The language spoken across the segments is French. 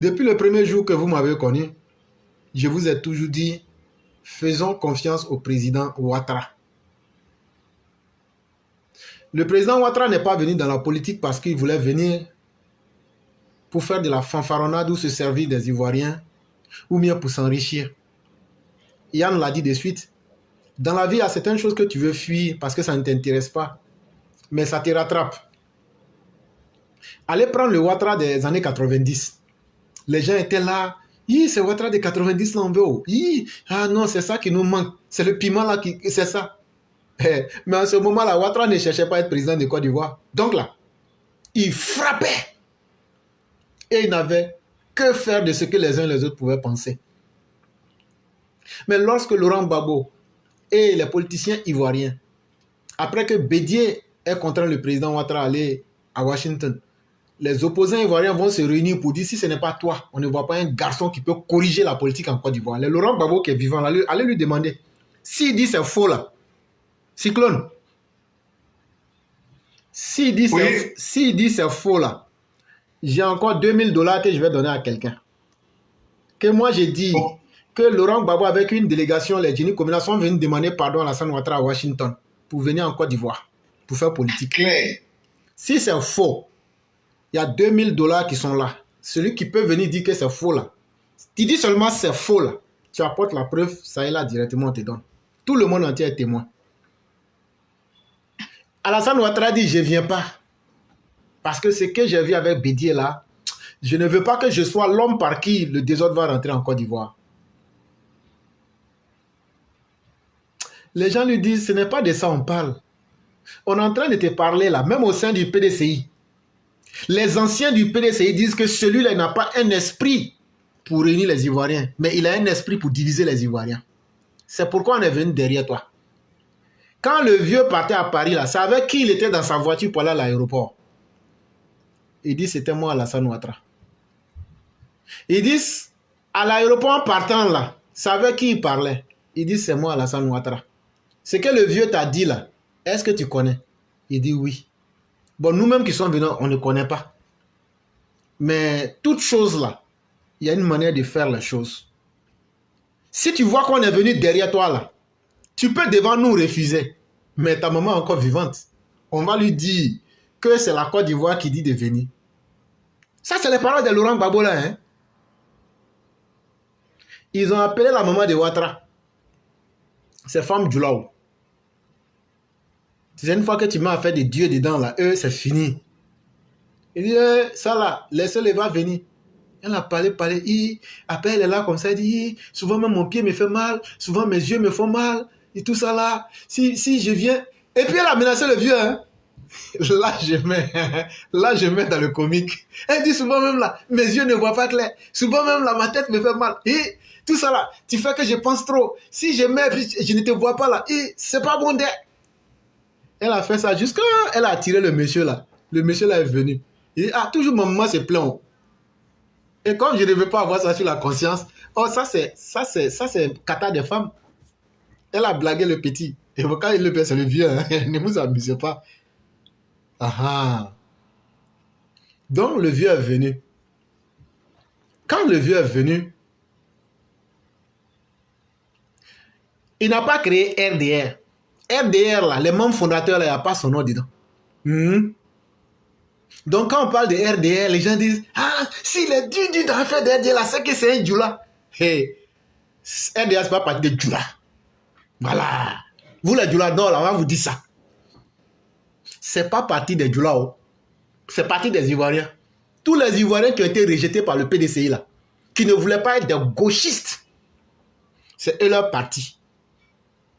Depuis le premier jour que vous m'avez connu, je vous ai toujours dit, faisons confiance au président Ouattara. Le président Ouattara n'est pas venu dans la politique parce qu'il voulait venir pour faire de la fanfaronnade ou se servir des Ivoiriens ou bien pour s'enrichir. Yann l'a dit de suite. Dans la vie, il y a certaines choses que tu veux fuir parce que ça ne t'intéresse pas. Mais ça te rattrape. Allez prendre le Ouattara des années 90. Les gens étaient là. C'est Ouattara des 90 là, on veut. Ah non, c'est ça qui nous manque. C'est le piment là, c'est ça. Mais en ce moment-là, Ouattara ne cherchait pas à être président de Côte d'Ivoire. Donc là, il frappait. Et il n'avait que faire de ce que les uns et les autres pouvaient penser. Mais lorsque Laurent Gbagbo et les politiciens ivoiriens, après que Bédié ait contraint le président Ouattara à aller à Washington, les opposants ivoiriens vont se réunir pour dire si ce n'est pas toi, on ne voit pas un garçon qui peut corriger la politique en Côte d'Ivoire. Le Laurent Gbagbo qui est vivant, allez lui demander. S'il dit c'est faux là, Cyclone, s'il dit c'est faux là, j'ai encore $2000 que je vais donner à quelqu'un. Que moi j'ai dit que Laurent Gbagbo avec une délégation, les génies communaux sont venus demander pardon à Alassane Ouattara à Washington pour venir en Côte d'Ivoire, pour faire politique. Si c'est faux, il y a $2000 qui sont là. Celui qui peut venir dire que c'est faux là. Tu dis seulement c'est faux là. Tu apportes la preuve, ça est là directement, on te donne. Tout le monde entier est témoin. Alassane Ouattara dit je ne viens pas. Parce que ce que j'ai vu avec Bédié là, je ne veux pas que je sois l'homme par qui le désordre va rentrer en Côte d'Ivoire. Les gens lui disent ce n'est pas de ça on parle. On est en train de te parler là, même au sein du PDCI. Les anciens du PDCI disent que celui-là n'a pas un esprit pour réunir les Ivoiriens, mais il a un esprit pour diviser les Ivoiriens. C'est pourquoi on est venu derrière toi. Quand le vieux partait à Paris, là, c'est avec qui il était dans sa voiture pour aller à l'aéroport. Il dit c'était moi Alassane Ouattara. Ils disent à l'aéroport partant là, c'est avec qui il parlait. Il dit c'est moi Alassane Ouattara. Ce que le vieux t'a dit là, est-ce que tu connais? Il dit oui. Bon, nous-mêmes qui sommes venus, on ne connaît pas. Mais toute chose là, il y a une manière de faire les choses. Si tu vois qu'on est venu derrière toi là, tu peux devant nous refuser. Mais ta maman est encore vivante. On va lui dire que c'est la Côte d'Ivoire qui dit de venir. Ça, c'est les paroles de Laurent Gbagbo là. Hein? Ils ont appelé la maman de Ouattara. C'est femme Djoulaou. C'est une fois que tu m'as fait des dieux dedans là, eux, c'est fini. Il dit, ça là, laissez-les va venir. Elle a parlé, après elle est là comme ça, elle dit, souvent même mon pied me fait mal, souvent mes yeux me font mal, et tout ça là, si je viens. Et puis elle a menacé le vieux, hein. Là je mets dans le comique. Elle dit souvent même là, mes yeux ne voient pas clair, souvent même là, ma tête me fait mal, et tout ça là, tu fais que je pense trop, si je mets, je ne te vois pas là, et c'est pas bon d'air. Elle a fait ça jusqu'à, elle a attiré le monsieur là, est venu. Il dit, ah, toujours ma maman se plaint. Et comme je ne veux pas avoir ça sur la conscience, oh, ça c'est cata des femmes. Elle a blagué le petit. Et quand il le fait, c'est le vieux. Hein? Ne vous amusez pas. Ah. Donc le vieux est venu. Quand le vieux est venu, il n'a pas créé RDR. RDR, là, les membres fondateurs, là, il n'y a pas son nom dedans. Donc quand on parle de RDR, les gens disent, ah, s'il est du dans l'affaire de RDR, là, c'est que c'est un Djoula. Hey, RDR, c'est pas partie de Djoula. Voilà. Vous, les Djoula, non, là, on va vous dire ça. C'est pas parti des Djoula, oh. C'est parti des Ivoiriens. Tous les Ivoiriens qui ont été rejetés par le PDCI, là, qui ne voulaient pas être des gauchistes, c'est eux leur parti.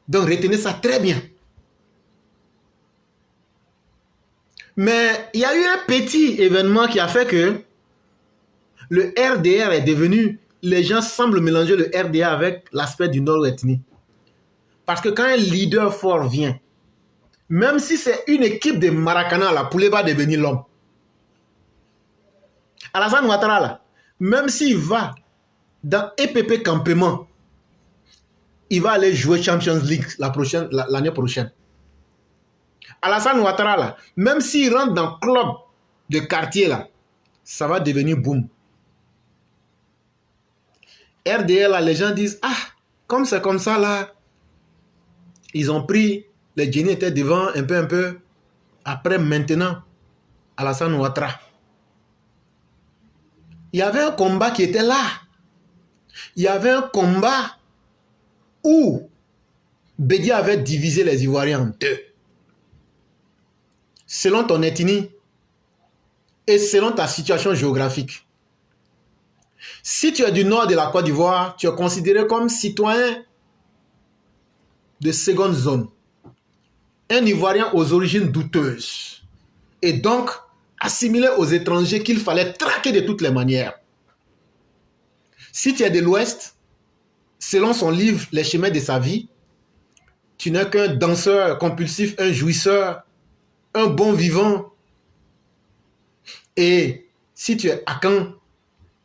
Donc retenez ça très bien. Mais il y a eu un petit événement qui a fait que le RDR est devenu, les gens semblent mélanger le RDR avec l'aspect du Nord-Ethnie. Parce que quand un leader fort vient, même si c'est une équipe de Maracana, la poulet va devenir l'homme. Alassane Ouattara, là, même s'il va dans EPP Campement, il va aller jouer Champions League l'année prochaine. Alassane Ouattara, là, même s'il rentre dans le club de quartier, là, ça va devenir boum. RDL, là, les gens disent, ah, comme c'est comme ça, là, ils ont pris, les génies étaient devant un peu. Après, maintenant, Alassane Ouattara. Il y avait un combat qui était là. Il y avait un combat où Bédié avait divisé les Ivoiriens en deux. Selon ton ethnie et selon ta situation géographique. Si tu es du nord de la Côte d'Ivoire, tu es considéré comme citoyen de seconde zone. Un Ivoirien aux origines douteuses. Et donc, assimilé aux étrangers qu'il fallait traquer de toutes les manières. Si tu es de l'Ouest, selon son livre Les chemins de sa vie, tu n'es qu'un danseur compulsif, un jouisseur, un bon vivant. Et si tu es Akan,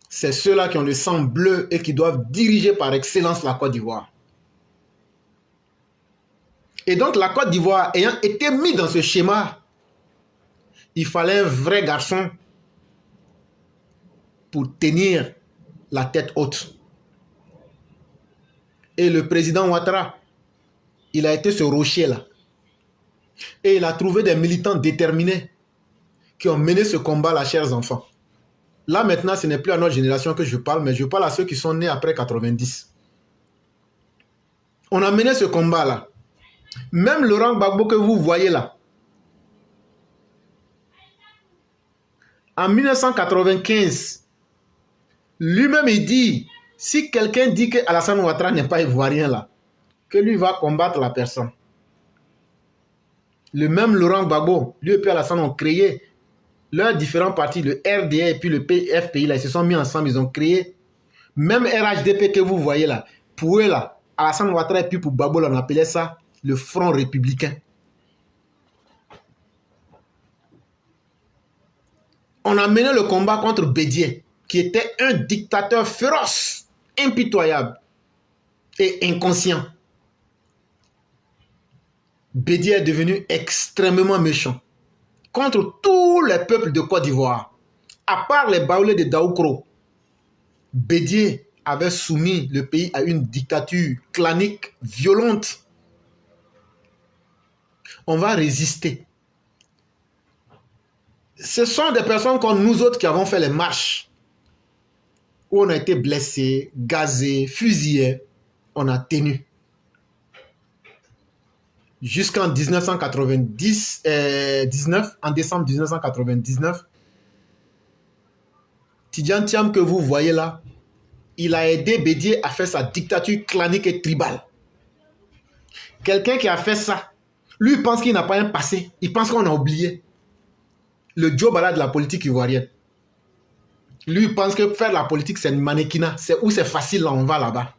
c'est ceux-là qui ont le sang bleu et qui doivent diriger par excellence la Côte d'Ivoire. Et donc la Côte d'Ivoire ayant été mise dans ce schéma, il fallait un vrai garçon pour tenir la tête haute. Et le président Ouattara, il a été ce rocher-là. Et il a trouvé des militants déterminés qui ont mené ce combat-là, chers enfants. Là, maintenant, ce n'est plus à notre génération que je parle, mais je parle à ceux qui sont nés après 90. On a mené ce combat-là. Même Laurent Gbagbo que vous voyez là, en 1995, lui-même il dit, si quelqu'un dit que Alassane Ouattara n'est pas ivoirien là, que lui va combattre la personne. Le même Laurent Gbagbo, lui et puis Alassane ont créé leurs différents partis, le RDA et puis le FPI, là, ils se sont mis ensemble, ils ont créé, même RHDP que vous voyez là, pour eux là, Alassane Ouattara et puis pour Gbagbo, là, on appelait ça le Front républicain. On a mené le combat contre Bédié, qui était un dictateur féroce, impitoyable et inconscient. Bédié est devenu extrêmement méchant contre tous les peuples de Côte d'Ivoire. À part les Baoulés de Daoukro, Bédié avait soumis le pays à une dictature clanique violente. On va résister. Ce sont des personnes comme nous autres qui avons fait les marches, où on a été blessés, gazés, fusillés, on a tenu. Jusqu'en 1999, en décembre 1999, Tidjane Thiam que vous voyez là, il a aidé Bédié à faire sa dictature clanique et tribale. Quelqu'un qui a fait ça, lui il pense qu'il n'a pas un passé, il pense qu'on a oublié. Le Joe Bala de la politique ivoirienne. Lui il pense que faire la politique c'est une mannequinat, c'est où c'est facile, là, on va là-bas.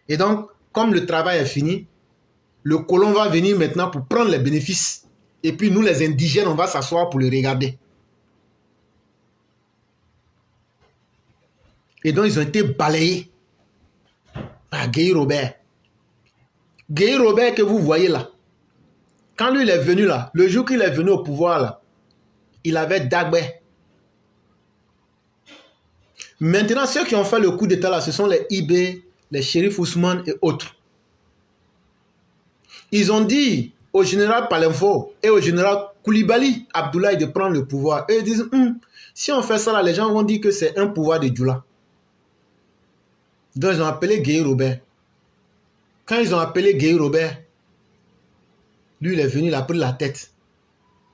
Et donc, comme le travail est fini, le colon va venir maintenant pour prendre les bénéfices. Et puis nous, les indigènes, on va s'asseoir pour le regarder. Et donc, ils ont été balayés par Guy Robert. Guy Robert que vous voyez là, quand lui il est venu là, le jour qu'il est venu au pouvoir là, il avait Dagbé. Maintenant, ceux qui ont fait le coup d'état là, ce sont les IB, les shérifs Ousmane et autres. Ils ont dit au général Palenfo et au général Koulibaly Abdoulaye de prendre le pouvoir. Et ils disent, si on fait ça là, les gens vont dire que c'est un pouvoir de Djoula. Donc ils ont appelé Guy Robert. Quand ils ont appelé Guy Robert, lui il est venu, il a pris la tête.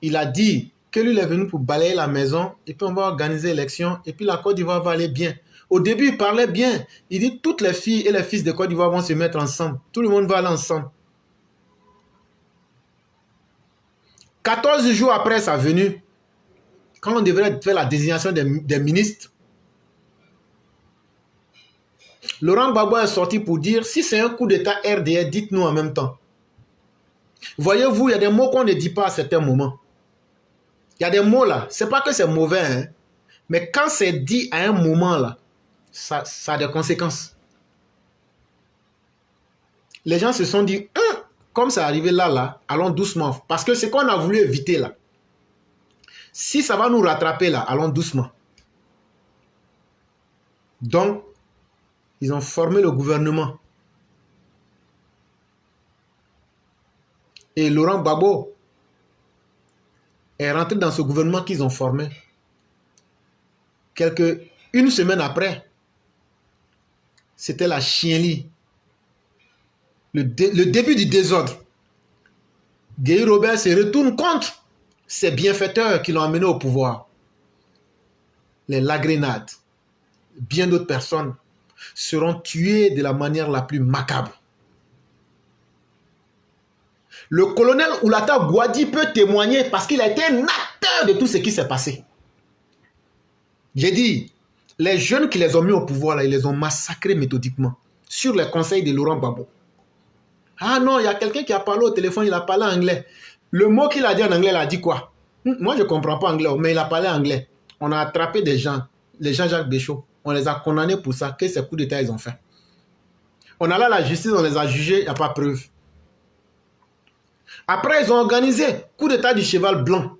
Il a dit que lui il est venu pour balayer la maison et puis on va organiser l'élection et puis la Côte d'Ivoire va aller bien. Au début il parlait bien. Il dit toutes les filles et les fils de Côte d'Ivoire vont se mettre ensemble. Tout le monde va aller ensemble. 14 jours après sa venue, quand on devrait faire la désignation des ministres, Laurent Gbagbo est sorti pour dire, si c'est un coup d'état RDA, dites-nous en même temps. Voyez-vous, il y a des mots qu'on ne dit pas à certains moments. Il y a des mots là, c'est pas que c'est mauvais, hein, mais quand c'est dit à un moment là, ça a des conséquences. Les gens se sont dit, comme c'est arrivé là, allons doucement. Parce que ce qu'on a voulu éviter là, si ça va nous rattraper là, allons doucement. Donc, Ils ont formé le gouvernement. Et Laurent Gbagbo est rentré dans ce gouvernement qu'ils ont formé. Une semaine après, c'était la chienlit. Le début du désordre. Guy Robert se retourne contre ces bienfaiteurs qui l'ont amené au pouvoir. Les Lagrenades, bien d'autres personnes seront tuées de la manière la plus macabre. Le colonel Oulata Gouadi peut témoigner parce qu'il a été un acteur de tout ce qui s'est passé. J'ai dit, les jeunes qui les ont mis au pouvoir, là, ils les ont massacrés méthodiquement sur les conseils de Laurent Gbagbo. Ah non, il y a quelqu'un qui a parlé au téléphone, il a parlé anglais. Le mot qu'il a dit en anglais, il a dit quoi? Moi, je ne comprends pas anglais, mais il a parlé anglais. On a attrapé des gens, les Jean-Jacques Béchaud. On les a condamnés pour ça. Qu'est-ce que ces coups d'État ils ont fait? On allait à la justice, on les a jugés, il n'y a pas de preuve. Après, ils ont organisé coup d'État du cheval blanc.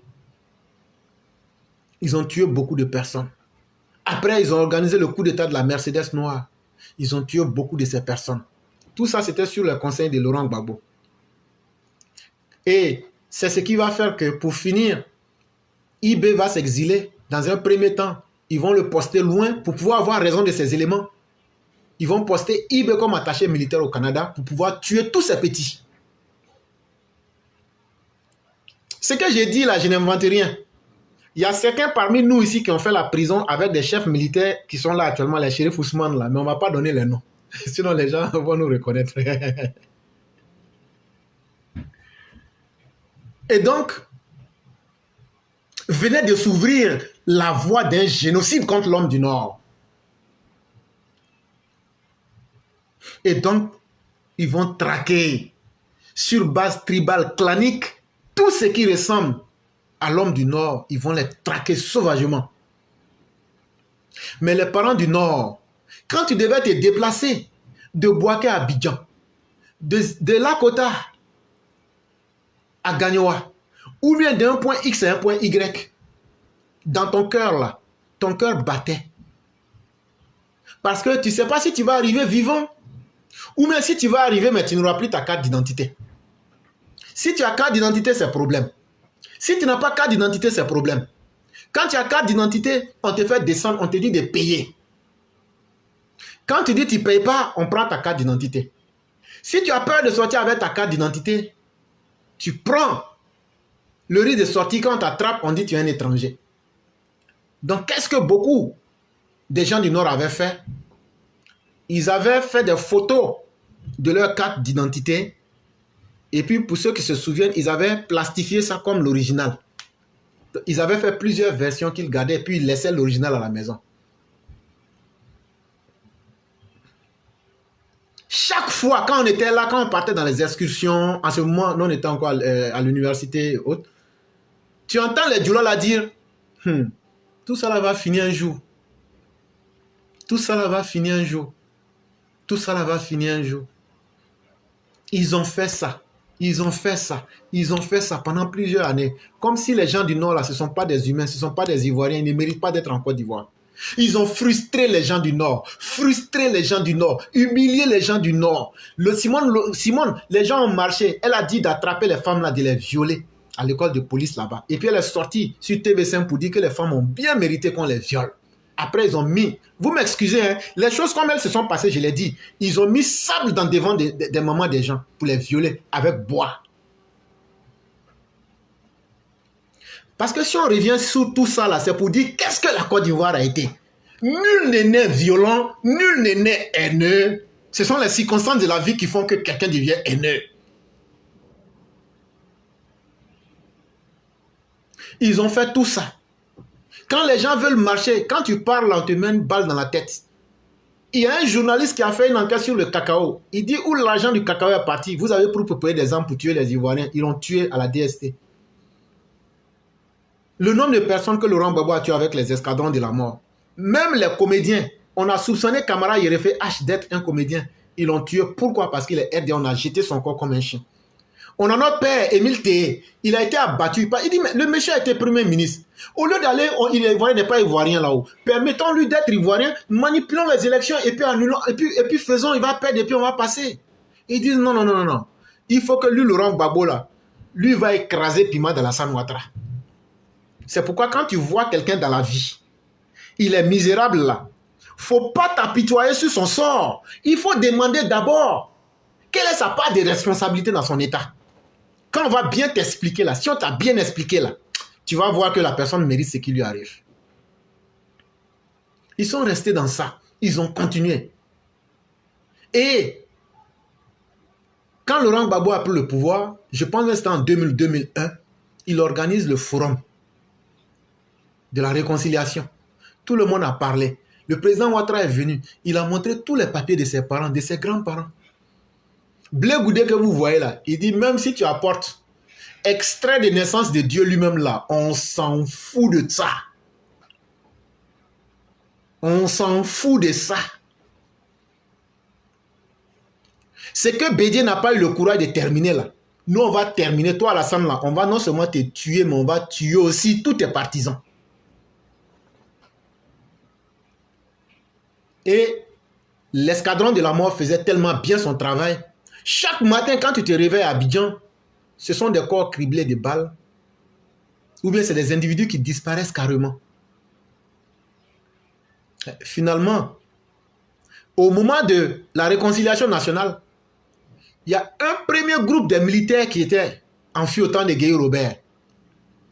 Ils ont tué beaucoup de personnes. Après, ils ont organisé le coup d'État de la Mercedes noire. Ils ont tué beaucoup de ces personnes. Tout ça, c'était sur le conseil de Laurent Gbagbo. Et c'est ce qui va faire que, pour finir, IB va s'exiler. Dans un premier temps, ils vont le poster loin pour pouvoir avoir raison de ces éléments. Ils vont poster IB comme attaché militaire au Canada pour pouvoir tuer tous ces petits. Ce que j'ai dit là, je n'invente rien. Il y a certains parmi nous ici qui ont fait la prison avec des chefs militaires qui sont là actuellement, les shérifs Ousmane là, mais on ne va pas donner les noms. Sinon les gens vont nous reconnaître. Et donc, venait de s'ouvrir la voie d'un génocide contre l'homme du Nord. Et donc, ils vont traquer sur base tribale, clanique, tout ce qui ressemble à l'homme du Nord, ils vont les traquer sauvagement. Mais les parents du Nord, quand tu devais te déplacer de Bouaké à Abidjan, de Lakota à Gagnoa, ou bien d'un point X à un point Y, dans ton cœur là, ton cœur battait. Parce que tu ne sais pas si tu vas arriver vivant, ou même si tu vas arriver mais tu n'auras plus ta carte d'identité. Si tu as carte d'identité, c'est problème. Si tu n'as pas carte d'identité, c'est problème. Quand tu as carte d'identité, on te fait descendre, on te dit de payer. Quand tu dis que tu ne payes pas, on prend ta carte d'identité. Si tu as peur de sortir avec ta carte d'identité, tu prends le risque de sortir. Quand on t'attrape, on dit que tu es un étranger. Donc, qu'est-ce que beaucoup des gens du Nord avaient fait? Ils avaient fait des photos de leur carte d'identité. Et puis, pour ceux qui se souviennent, ils avaient plastifié ça comme l'original. Ils avaient fait plusieurs versions qu'ils gardaient, puis ils laissaient l'original à la maison. Chaque fois, quand on était là, quand on partait dans les excursions, en ce moment, nous on était encore à l'université et autres, tu entends les Djoula dire, tout ça là va finir un jour. Tout ça là va finir un jour. Tout ça là va finir un jour. Ils ont fait ça. Ils ont fait ça. Ils ont fait ça pendant plusieurs années. Comme si les gens du Nord, là, ce ne sont pas des humains, ce ne sont pas des Ivoiriens, ils ne méritent pas d'être en Côte d'Ivoire. Ils ont frustré les gens du Nord, frustré les gens du Nord, humilié les gens du Nord. Simone, les gens ont marché. Elle a dit d'attraper les femmes là, de les violer à l'école de police là-bas. Et puis elle est sortie sur TV5 pour dire que les femmes ont bien mérité qu'on les viole. Après, ils ont mis, vous m'excusez, hein, les choses comme elles se sont passées, je l'ai dit, ils ont mis sable dans devant des mamans des gens pour les violer avec bois. Parce que si on revient sur tout ça là, c'est pour dire qu'est-ce que la Côte d'Ivoire a été. Nul n'est né violent, nul n'est né haineux. Ce sont les circonstances de la vie qui font que quelqu'un devient haineux. Ils ont fait tout ça. Quand les gens veulent marcher, quand tu parles, on te met une balle dans la tête. Il y a un journaliste qui a fait une enquête sur le cacao. Il dit où l'argent du cacao est parti. Vous avez préparé des armes pour tuer les Ivoiriens. Ils l'ont tué à la DST. Le nombre de personnes que Laurent Gbagbo a tué avec les escadrons de la mort. Même les comédiens. On a soupçonné Camara Yerefé H d'être un comédien. Ils l'ont tué. Pourquoi? Parce qu'il est aidé. On a jeté son corps comme un chien. On a notre père, Émile Théé, il a été abattu. Il dit, mais le monsieur a été premier ministre. Au lieu d'aller, il est ivoirien, n'est pas ivoirien là-haut. Permettons-lui d'être ivoirien, manipulons les élections et puis annulons, et puis faisons, il va perdre et puis on va passer. Ils disent non, non, non, non, non. Il faut que lui, Laurent Gbagbo là, lui va écraser Pima de Alassane Ouattara. C'est pourquoi quand tu vois quelqu'un dans la vie, il est misérable là, faut pas t'apitoyer sur son sort. Il faut demander d'abord quelle est sa part de responsabilité dans son état. Quand on va bien t'expliquer là, si on t'a bien expliqué là, tu vas voir que la personne mérite ce qui lui arrive. Ils sont restés dans ça. Ils ont continué. Et quand Laurent Gbagbo a pris le pouvoir, je pense que c'était en 2000-2001, il organise le forum de la réconciliation. Tout le monde a parlé. Le président Ouattara est venu. Il a montré tous les papiers de ses parents, de ses grands-parents. Blé Goudé que vous voyez là, il dit même si tu apportes extrait de naissance de Dieu lui-même là, on s'en fout de ça. On s'en fout de ça. C'est que Bédié n'a pas eu le courage de terminer là. Nous, on va terminer. Toi, Alassane, là, on va non seulement te tuer, mais on va tuer aussi tous tes partisans. Et l'escadron de la mort faisait tellement bien son travail. Chaque matin, quand tu te réveilles à Abidjan, ce sont des corps criblés de balles. Ou bien c'est des individus qui disparaissent carrément. Finalement, au moment de la réconciliation nationale, il y a un premier groupe de militaires qui étaient enfuis au temps de Guéhi Robert.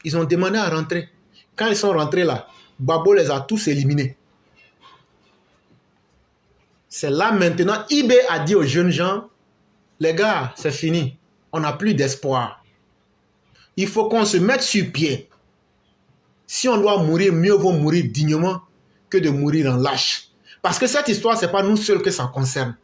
Ils ont demandé à rentrer. Quand ils sont rentrés là, Gbagbo les a tous éliminés. C'est là maintenant, IB a dit aux jeunes gens, les gars, c'est fini. On n'a plus d'espoir. Il faut qu'on se mette sur pied. Si on doit mourir, mieux vaut mourir dignement que de mourir en lâche. Parce que cette histoire, ce n'est pas nous seuls que ça concerne.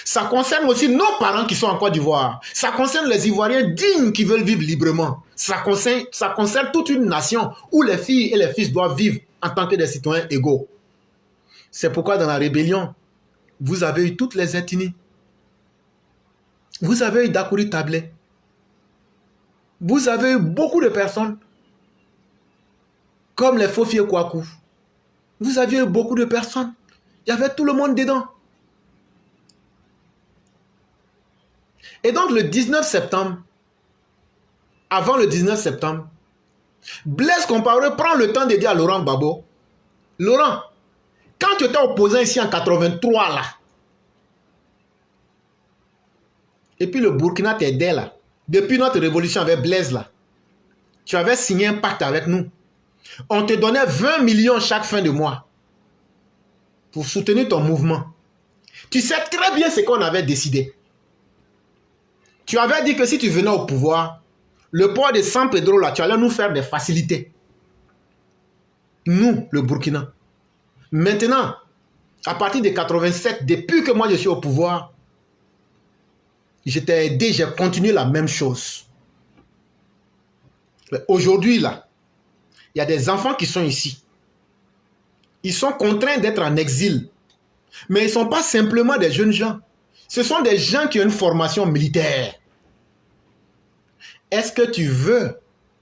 Ça concerne aussi nos parents qui sont en Côte d'Ivoire. Ça concerne les Ivoiriens dignes qui veulent vivre librement. Ça concerne toute une nation où les filles et les fils doivent vivre en tant que des citoyens égaux. C'est pourquoi dans la rébellion, vous avez eu toutes les ethnies. Vous avez eu Dakouri Tablé. Vous avez eu beaucoup de personnes comme les Fofié Kouakou. Vous aviez eu beaucoup de personnes. Il y avait tout le monde dedans. Et donc le 19 septembre, avant le 19 septembre, Blaise Compaoré prend le temps de dire à Laurent Gbagbo, Laurent, quand tu étais opposant ici en 83 là, et puis le Burkina t'aidait là, depuis notre révolution avec Blaise là, tu avais signé un pacte avec nous. On te donnait 20 millions chaque fin de mois pour soutenir ton mouvement. Tu sais très bien ce qu'on avait décidé. Tu avais dit que si tu venais au pouvoir, le port de San Pedro là, tu allais nous faire des facilités. Nous, le Burkina. Maintenant, à partir de 87, depuis que moi je suis au pouvoir, je t'ai aidé, j'ai continué la même chose. Aujourd'hui là, il y a des enfants qui sont ici. Ils sont contraints d'être en exil. Mais ils ne sont pas simplement des jeunes gens. Ce sont des gens qui ont une formation militaire. Est-ce que tu veux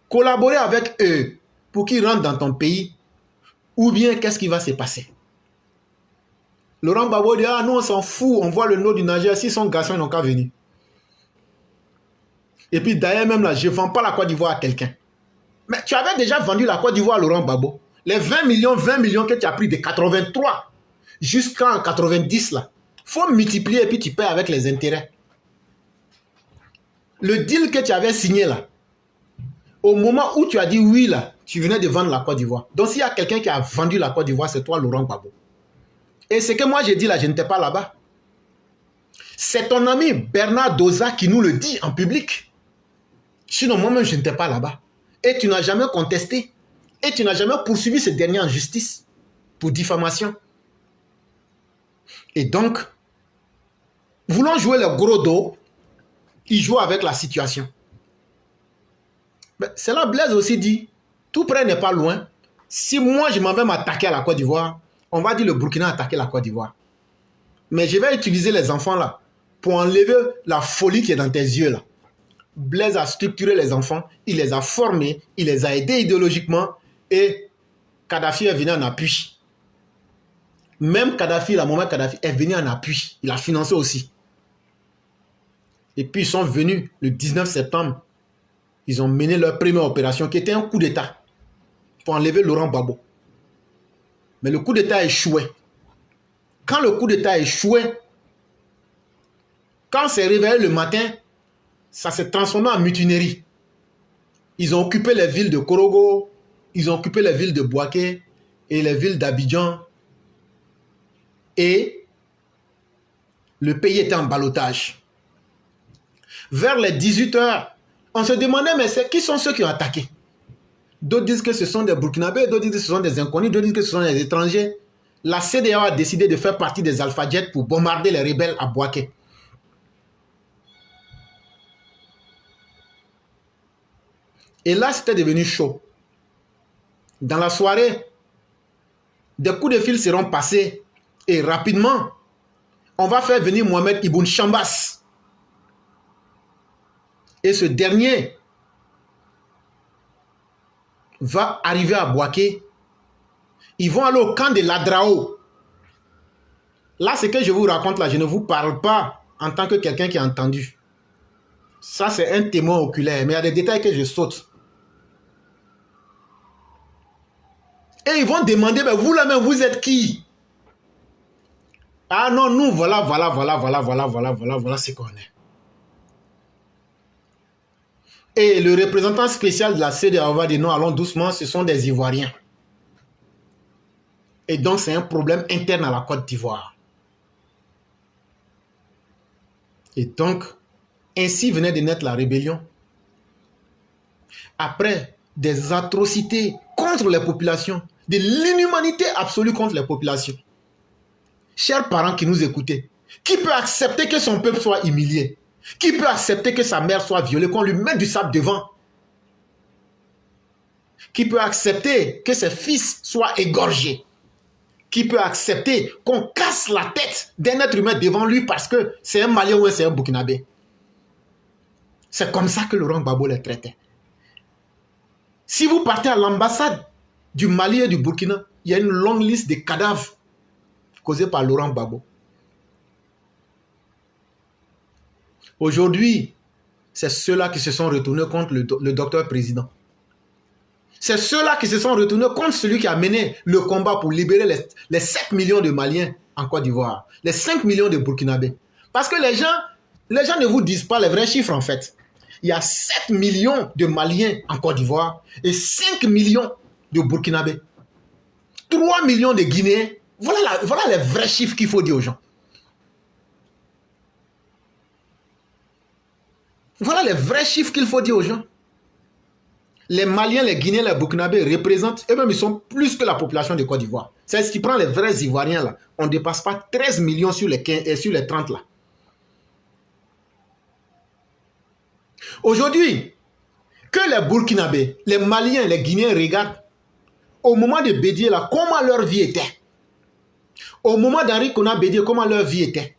collaborer avec eux pour qu'ils rentrent dans ton pays? Ou bien qu'est-ce qui va se passer? Laurent Gbagbo dit, ah nous on s'en fout, on voit le nom du nageur, si son garçon ils n'ont qu'à venir. Et puis d'ailleurs même là, je ne vends pas la Côte d'Ivoire à quelqu'un. Mais tu avais déjà vendu la Côte d'Ivoire à Laurent Gbagbo. Les 20 millions que tu as pris de 83 jusqu'en 90 là. Il faut multiplier et puis tu paies avec les intérêts. Le deal que tu avais signé là, au moment où tu as dit oui là, tu venais de vendre la Côte d'Ivoire. Donc s'il y a quelqu'un qui a vendu la Côte d'Ivoire, c'est toi Laurent Gbagbo. Et ce que moi j'ai dit là, je n'étais pas là-bas. C'est ton ami Bernard Doza qui nous le dit en public. Sinon moi-même je n'étais pas là-bas. Et tu n'as jamais contesté. Et tu n'as jamais poursuivi ce dernier en justice pour diffamation. Et donc, voulant jouer le gros dos, il joue avec la situation. C'est là Blaise aussi dit, tout près n'est pas loin. Si moi je m'en vais m'attaquer à la Côte d'Ivoire, on va dire le Burkina a attaqué la Côte d'Ivoire. Mais je vais utiliser les enfants là pour enlever la folie qui est dans tes yeux là. Blaise a structuré les enfants, il les a formés, il les a aidés idéologiquement et Kadhafi est venu en appui. Même Kadhafi, la Mohamed Kadhafi, est venu en appui. Il a financé aussi. Et puis ils sont venus le 19 septembre. Ils ont mené leur première opération qui était un coup d'État pour enlever Laurent Gbagbo. Mais le coup d'État a échoué. Quand le coup d'État a échoué, quand on s'est réveillé le matin, ça s'est transformé en mutinerie. Ils ont occupé les villes de Korogo, ils ont occupé les villes de Bouaké et les villes d'Abidjan. Et le pays était en ballottage. Vers les 18 h, on se demandait, mais qui sont ceux qui ont attaqué? D'autres disent que ce sont des Burkinabés, d'autres disent que ce sont des inconnus, d'autres disent que ce sont des étrangers. La CEDEAO a décidé de faire partie des Alpha Jets pour bombarder les rebelles à Bouaké. Et là, c'était devenu chaud. Dans la soirée, des coups de fil seront passés et rapidement, on va faire venir Mohamed Ibn Chambas. Et ce dernier va arriver à Bouaké. Ils vont aller au camp de l'Adrao. Là, ce que je vous raconte là, je ne vous parle pas en tant que quelqu'un qui a entendu. Ça, c'est un témoin oculaire, mais il y a des détails que je saute. Et ils vont demander, mais vous là-même, vous êtes qui? Ah non, nous, voilà ce qu'on est. Et le représentant spécial de la CEDEAO va dire, non, allons doucement, ce sont des Ivoiriens. Et donc, c'est un problème interne à la Côte d'Ivoire. Et donc, ainsi venait de naître la rébellion. Après des atrocités contre les populations, de l'inhumanité absolue contre les populations. Chers parents qui nous écoutez, qui peut accepter que son peuple soit humilié? Qui peut accepter que sa mère soit violée, qu'on lui mette du sable devant? Qui peut accepter que ses fils soient égorgés? Qui peut accepter qu'on casse la tête d'un être humain devant lui parce que c'est un Malien ou c'est un Burkinabé? C'est comme ça que Laurent Gbagbo les traitait. Si vous partez à l'ambassade du Mali et du Burkina, il y a une longue liste de cadavres causés par Laurent Gbagbo. Aujourd'hui, c'est ceux-là qui se sont retournés contre le docteur président. C'est ceux-là qui se sont retournés contre celui qui a mené le combat pour libérer les 7 millions de Maliens en Côte d'Ivoire, les 5 millions de Burkinabés. Parce que les gens ne vous disent pas les vrais chiffres en fait. Il y a 7 millions de Maliens en Côte d'Ivoire et 5 millions de Burkinabés. 3 millions de Guinéens. Voilà les vrais chiffres qu'il faut dire aux gens. Voilà les vrais chiffres qu'il faut dire aux gens. Les Maliens, les Guinéens, les Burkinabés représentent, eux-mêmes, ils sont plus que la population de Côte d'Ivoire. C'est ce qui prend les vrais Ivoiriens là. On ne dépasse pas 13 millions sur les 15 et sur les 30 là. Aujourd'hui, que les Burkinabés, les Maliens, les Guinéens regardent, au moment de Bédié là, comment leur vie était. Au moment d'Henri Konan Bédié, comment leur vie était.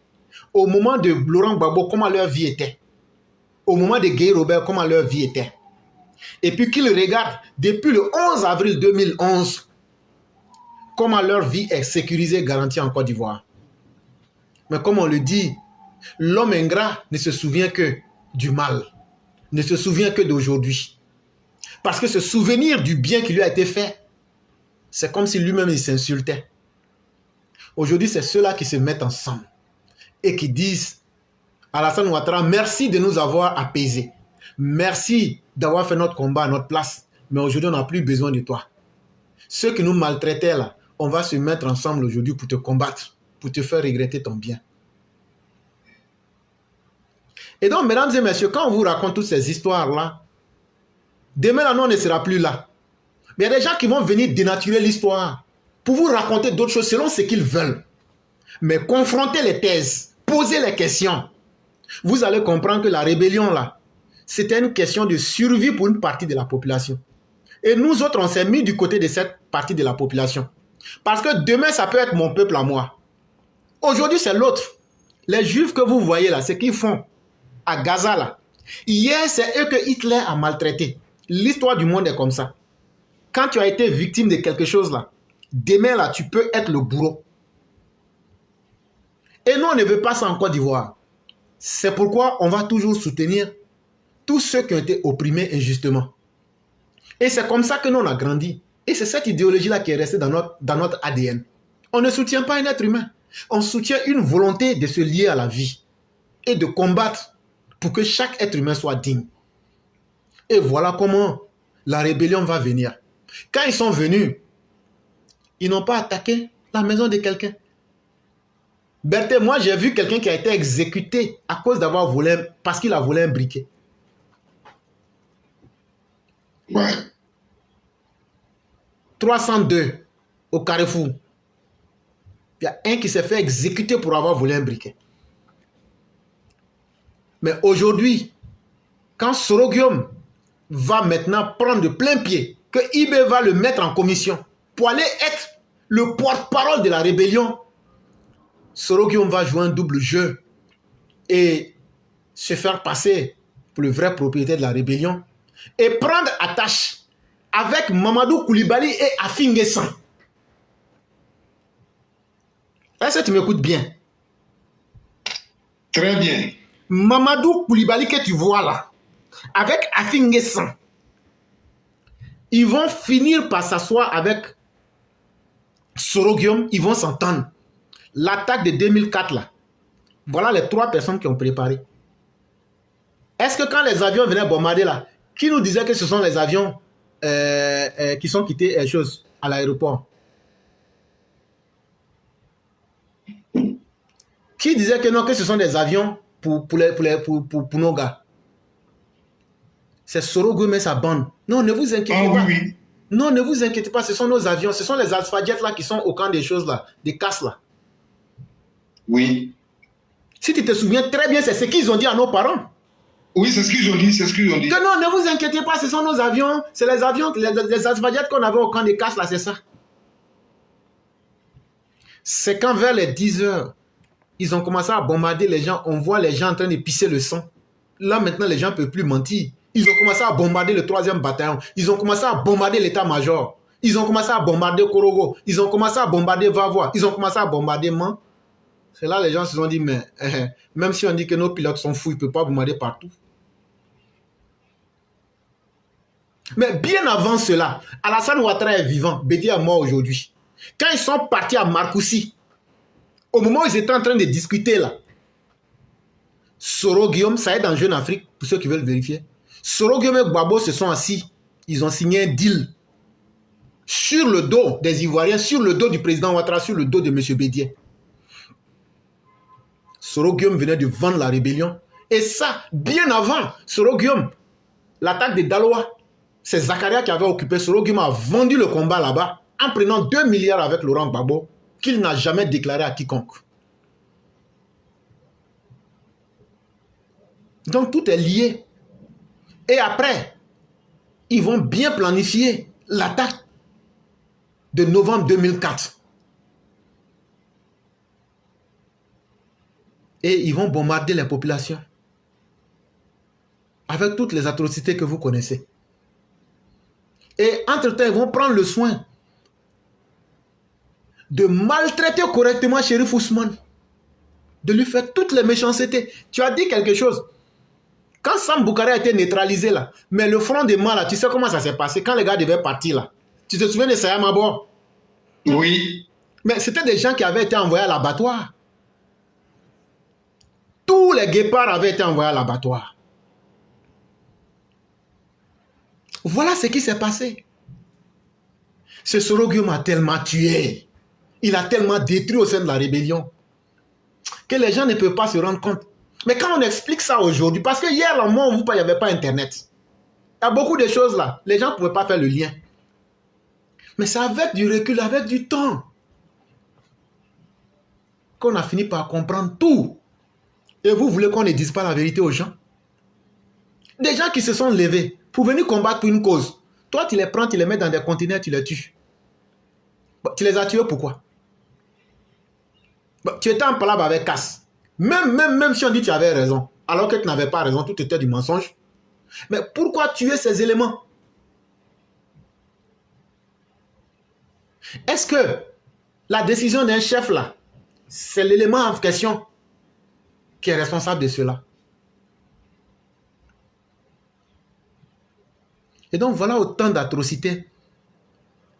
Au moment de Laurent Gbagbo, comment leur vie était. Au moment de Guy Robert, comment leur vie était. Et puis qu'ils regardent depuis le 11 avril 2011 comment leur vie est sécurisée, garantie en Côte d'Ivoire. Mais comme on le dit, l'homme ingrat ne se souvient que du mal, ne se souvient que d'aujourd'hui. Parce que ce souvenir du bien qui lui a été fait, c'est comme si lui-même il s'insultait. Aujourd'hui, c'est ceux-là qui se mettent ensemble et qui disent Alassane Ouattara, merci de nous avoir apaisés. Merci d'avoir fait notre combat à notre place. Mais aujourd'hui, on n'a plus besoin de toi. Ceux qui nous maltraitaient là, on va se mettre ensemble aujourd'hui pour te combattre, pour te faire regretter ton bien. Et donc, mesdames et messieurs, quand on vous raconte toutes ces histoires-là, demain, là, nous, on ne sera plus là. Mais il y a des gens qui vont venir dénaturer l'histoire pour vous raconter d'autres choses selon ce qu'ils veulent. Mais confronter les thèses, poser les questions, vous allez comprendre que la rébellion, là, c'était une question de survie pour une partie de la population. Et nous autres, on s'est mis du côté de cette partie de la population. Parce que demain, ça peut être mon peuple à moi. Aujourd'hui, c'est l'autre. Les Juifs que vous voyez là, ce qu'ils font à Gaza là, Hier, c'est eux que Hitler a maltraité. L'histoire du monde est comme ça. Quand tu as été victime de quelque chose là, demain là, tu peux être le bourreau. Et nous, on ne veut pas ça en Côte d'Ivoire. C'est pourquoi on va toujours soutenir tous ceux qui ont été opprimés injustement. Et c'est comme ça que nous, on a grandi. Et c'est cette idéologie-là qui est restée dans notre ADN. On ne soutient pas un être humain. On soutient une volonté de se lier à la vie et de combattre pour que chaque être humain soit digne. Et voilà comment la rébellion va venir. Quand ils sont venus, ils n'ont pas attaqué la maison de quelqu'un. Berthe, moi j'ai vu quelqu'un qui a été exécuté à cause d'avoir volé, parce qu'il a volé un briquet. Ouais. 302 au Carrefour. Il y a un qui s'est fait exécuter pour avoir volé un briquet. Mais aujourd'hui, quand Soro-Guillaume va maintenant prendre de plein pied, que IB va le mettre en commission pour aller être le porte-parole de la rébellion, Soro-Guillaume va jouer un double jeu et se faire passer pour le vrai propriétaire de la rébellion et prendre attache avec Mamadou Koulibaly et Afin N'Guessan. Est-ce que tu m'écoutes bien? Très bien. Mamadou Koulibaly que tu vois là, avec Afin N'Guessan, ils vont finir par s'asseoir avec Soro-Guillaume, ils vont s'entendre. L'attaque de 2004 là, voilà les 3 personnes qui ont préparé. Est-ce que quand les avions venaient bombarder là, qui nous disait que ce sont les avions qui sont quittés à l'aéroport? Qui disait que non, que ce sont des avions pour nos gars? C'est Soro-Guillaume et sa bande. Non, ne vous inquiétez pas. Oui. Non, ne vous inquiétez pas, ce sont nos avions, ce sont les Alpha-Jets là qui sont au camp des choses là, des casses là. Oui. Si tu te souviens très bien, c'est ce qu'ils ont dit à nos parents. Oui, c'est ce qu'ils ont dit, c'est ce qu'ils ont dit. Que non, ne vous inquiétez pas, ce sont nos avions, c'est les avions, les Alpha-Jets qu'on avait au camp des casses là, c'est ça. C'est quand vers les 10 heures, ils ont commencé à bombarder les gens, on voit les gens en train de pisser le sang. Là maintenant, les gens ne peuvent plus mentir. Ils ont commencé à bombarder le 3e bataillon. Ils ont commencé à bombarder l'état-major. Ils ont commencé à bombarder Korogo. Ils ont commencé à bombarder Vavois. Ils ont commencé à bombarder Man. C'est là les gens se sont dit, mais même si on dit que nos pilotes sont fous, ils ne peuvent pas bombarder partout. Mais bien avant cela, Alassane Ouattara est vivant. Bédi est mort aujourd'hui. Quand ils sont partis à Marcoussis, au moment où ils étaient en train de discuter là, Soro-Guillaume, ça est dans Jeune Afrique, pour ceux qui veulent vérifier. Soro-Guillaume et Gbagbo se sont assis. Ils ont signé un deal sur le dos des Ivoiriens, sur le dos du président Ouattara, sur le dos de M. Bédier. Soro-Guillaume venait de vendre la rébellion. Et ça, bien avant, Soro-Guillaume, l'attaque de Daloa, c'est Zakaria qui avait occupé. Soro-Guillaume a vendu le combat là-bas en prenant 2 milliards avec Laurent Gbagbo, qu'il n'a jamais déclaré à quiconque. Donc tout est lié. Et après, ils vont bien planifier l'attaque de novembre 2004. Et ils vont bombarder les populations avec toutes les atrocités que vous connaissez. Et entre-temps, ils vont prendre le soin de maltraiter correctement Chérif Ousmane, de lui faire toutes les méchancetés. Tu as dit quelque chose. Quand Sam Boukari a été neutralisé là, mais le front des mains là, tu sais comment ça s'est passé quand les gars devaient partir là. Tu te souviens de Saya Mabor? Oui. Mais c'était des gens qui avaient été envoyés à l'abattoir. Tous les guépards avaient été envoyés à l'abattoir. Voilà ce qui s'est passé. Ce Soro-Guillaume a tellement tué. Il a tellement détruit au sein de la rébellion que les gens ne peuvent pas se rendre compte. Mais quand on explique ça aujourd'hui, parce que hier, au moment où il n'y avait pas Internet, il y a beaucoup de choses là, les gens ne pouvaient pas faire le lien. Mais c'est avec du recul, avec du temps, qu'on a fini par comprendre tout. Et vous voulez qu'on ne dise pas la vérité aux gens? Des gens qui se sont levés pour venir combattre pour une cause. Toi, tu les prends, tu les mets dans des conteneurs, tu les tues. Bon, tu les as tués pourquoi? Bon, tu étais en palabre avec Cass. Même si on dit que tu avais raison, alors que tu n'avais pas raison, tout était du mensonge. Mais pourquoi tuer ces éléments? Est-ce que la décision d'un chef là, c'est l'élément en question qui est responsable de cela? Et donc voilà autant d'atrocités.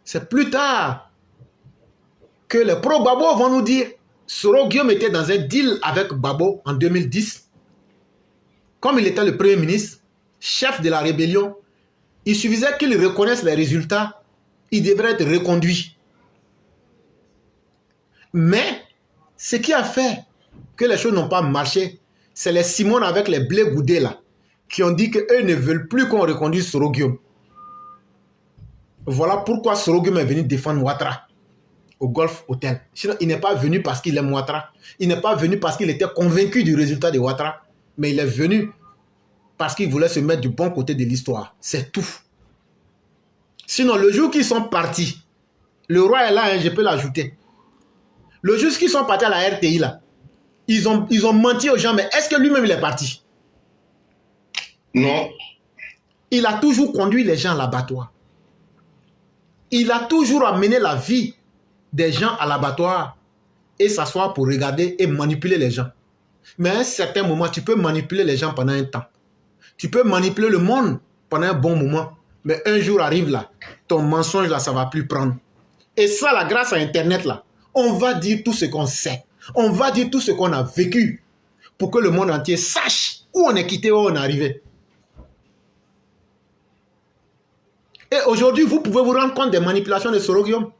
C'est plus tard que les pro-Gbagbo vont nous dire Soro Guillaume était dans un deal avec Gbagbo en 2010. Comme il était le premier ministre, chef de la rébellion, il suffisait qu'il reconnaisse les résultats, il devrait être reconduit. Mais ce qui a fait que les choses n'ont pas marché, c'est les Simone avec les blés goudés là, qui ont dit qu'eux ne veulent plus qu'on reconduise Soro Guillaume. Voilà pourquoi Soro Guillaume est venu défendre Ouattara au Golf Hotel. Sinon, il n'est pas venu parce qu'il aime Ouattara. Il n'est pas venu parce qu'il était convaincu du résultat de Ouattara. Mais il est venu parce qu'il voulait se mettre du bon côté de l'histoire. C'est tout. Sinon, le jour qu'ils sont partis, le roi est là, hein, je peux l'ajouter. Le jour qu'ils sont partis à la RTI, là, ils ont menti aux gens, mais est-ce que lui-même il est parti? Non. Il a toujours conduit les gens à l'abattoir. Il a toujours amené la vie des gens à l'abattoir et s'asseoir pour regarder et manipuler les gens. Mais à un certain moment, tu peux manipuler les gens pendant un temps. Tu peux manipuler le monde pendant un bon moment. Mais un jour arrive là, ton mensonge là, ça ne va plus prendre. Et ça, là, grâce à Internet là, on va dire tout ce qu'on sait. On va dire tout ce qu'on a vécu pour que le monde entier sache où on est quitté, où on est arrivé. Et aujourd'hui, vous pouvez vous rendre compte des manipulations de Soro Guillaume.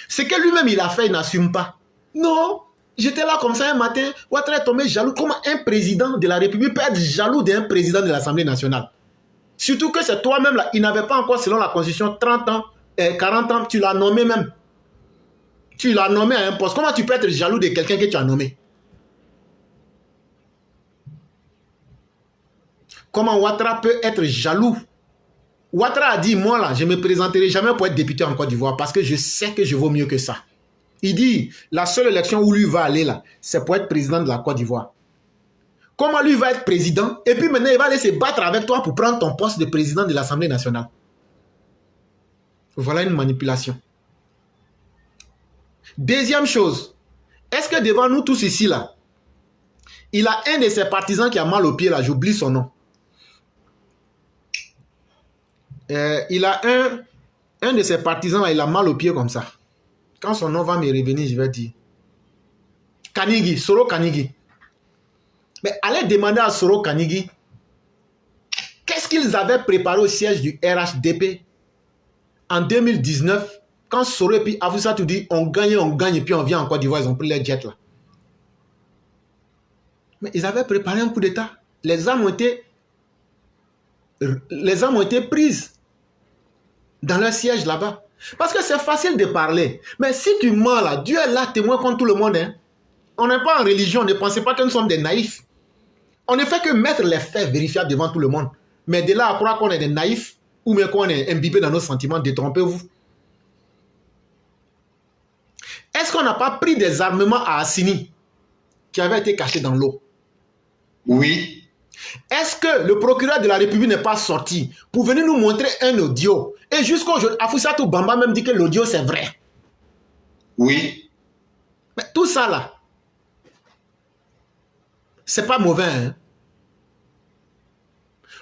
Ce que lui-même il a fait, il n'assume pas. Non, j'étais là comme ça un matin, Ouattara est tombé jaloux. Comment un président de la République peut être jaloux d'un président de l'Assemblée nationale? Surtout que c'est toi-même là, il n'avait pas encore, selon la Constitution, 30 ans, 40 ans, tu l'as nommé même. Tu l'as nommé à un poste. Comment tu peux être jaloux de quelqu'un que tu as nommé? Comment Ouattara peut être jaloux? Ouattara a dit, moi là, je ne me présenterai jamais pour être député en Côte d'Ivoire parce que je sais que je vaux mieux que ça. Il dit, la seule élection où lui va aller là, c'est pour être président de la Côte d'Ivoire. Comment lui va être président? Et puis maintenant, il va aller se battre avec toi pour prendre ton poste de président de l'Assemblée nationale. Voilà une manipulation. Deuxième chose, est-ce que devant nous tous ici là, il a un de ses partisans qui a mal au pied là, j'oublie son nom. Il a un de ses partisans là, il a mal au pied comme ça. Quand son nom va me revenir, je vais dire. Kanigi, Soro Kanigi. Mais allez demander à Soro Kanigi, qu'est-ce qu'ils avaient préparé au siège du RHDP en 2019, quand Soro et puis Afoussata dit on gagne, et puis on vient en Côte d'Ivoire, ils ont pris les jets là. Mais ils avaient préparé un coup d'État. Les armes ont été prises dans leur siège là-bas. Parce que c'est facile de parler. Mais si tu mens là, Dieu est là témoin contre tout le monde. Hein. On n'est pas en religion, ne pensez pas que nous sommes des naïfs. On ne fait que mettre les faits vérifiables devant tout le monde. Mais de là à croire qu'on est des naïfs, ou bien qu'on est imbibé dans nos sentiments, détrompez-vous. Est-ce qu'on n'a pas pris des armements à Assini qui avaient été cachés dans l'eau? Oui. Est-ce que le procureur de la République n'est pas sorti pour venir nous montrer un audio? Et jusqu'à aujourd'hui, Afoussata Bamba même dit que l'audio c'est vrai. Oui. Mais tout ça là, c'est pas mauvais. Hein?